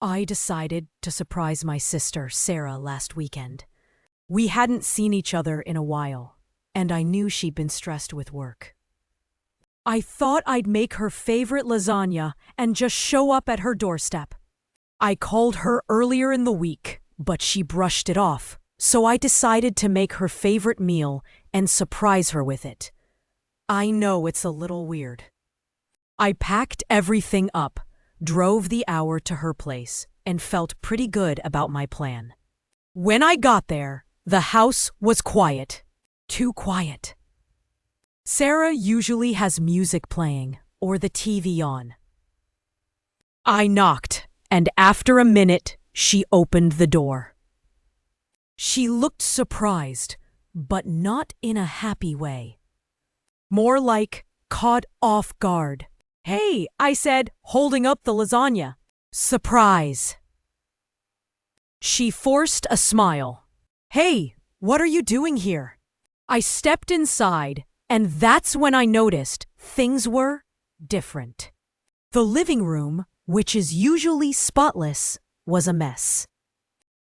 I decided to surprise my sister, Sarah, last weekend. We hadn't seen each other in a while, and I knew she'd been stressed with work. I thought I'd make her favorite lasagna and just show up at her doorstep. I called her earlier in the week, but she brushed it off, so I decided to make her favorite meal and surprise her with it. I know it's a little weird. I packed everything up, drove the hour to her place, and felt pretty good about my plan. When I got there, the house was quiet. Too quiet. Sarah usually has music playing or the TV on. I knocked, and after a minute, she opened the door. She looked surprised, but not in a happy way. More like caught off guard. "Hey," I said, holding up the lasagna. "Surprise." She forced a smile. "Hey, what are you doing here?" I stepped inside, and that's when I noticed things were different. The living room, which is usually spotless, was a mess.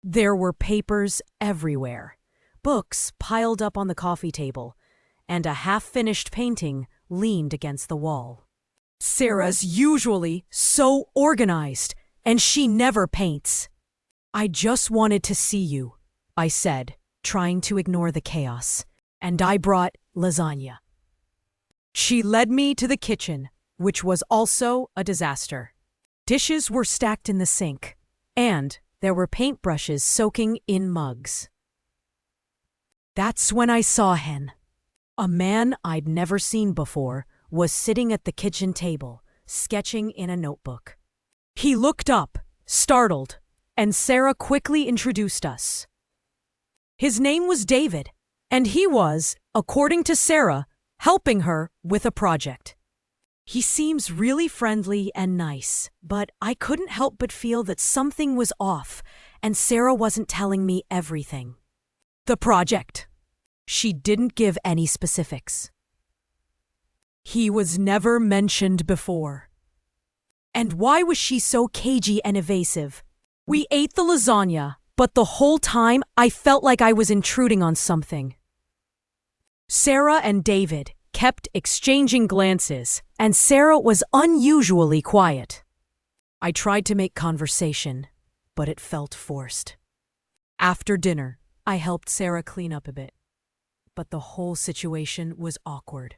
There were papers everywhere, books piled up on the coffee table, and a half-finished painting leaned against the wall. Sarah's usually so organized, and she never paints. "I just wanted to see you," I said, trying to ignore the chaos, "and I brought lasagna." She led me to the kitchen, which was also a disaster. Dishes were stacked in the sink, and there were paintbrushes soaking in mugs. That's when I saw him. A man I'd never seen before was sitting at the kitchen table, sketching in a notebook. He looked up, startled, and Sarah quickly introduced us. His name was David, and he was, according to Sarah, helping her with a project. He seems really friendly and nice, but I couldn't help but feel that something was off, and Sarah wasn't telling me everything. The project. She didn't give any specifics. He was never mentioned before. And why was she so cagey and evasive? We ate the lasagna, but the whole time I felt like I was intruding on something. Sarah and David kept exchanging glances, and Sarah was unusually quiet. I tried to make conversation, but it felt forced. After dinner, I helped Sarah clean up a bit, but the whole situation was awkward.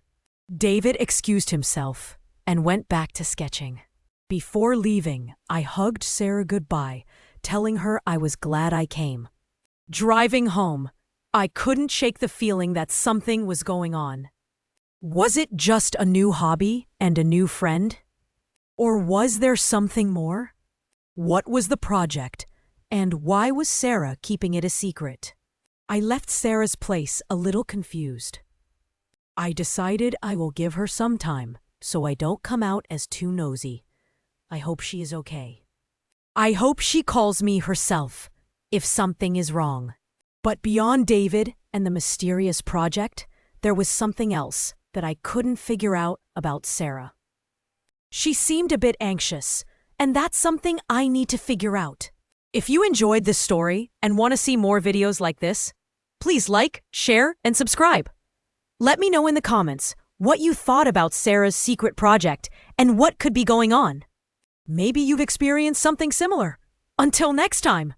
David excused himself and went back to sketching. Before leaving, I hugged Sarah goodbye, telling her I was glad I came. Driving home, I couldn't shake the feeling that something was going on. Was it just a new hobby and a new friend? Or was there something more? What was the project, and why was Sarah keeping it a secret? I left Sarah's place a little confused. I decided I will give her some time so I don't come out as too nosy. I hope she is okay. I hope she calls me herself if something is wrong. But beyond David and the mysterious project, there was something else that I couldn't figure out about Sarah. She seemed a bit anxious, and that's something I need to figure out. If you enjoyed this story and want to see more videos like this, please like, share, and subscribe. Let me know in the comments what you thought about Sarah's secret project and what could be going on. Maybe you've experienced something similar. Until next time.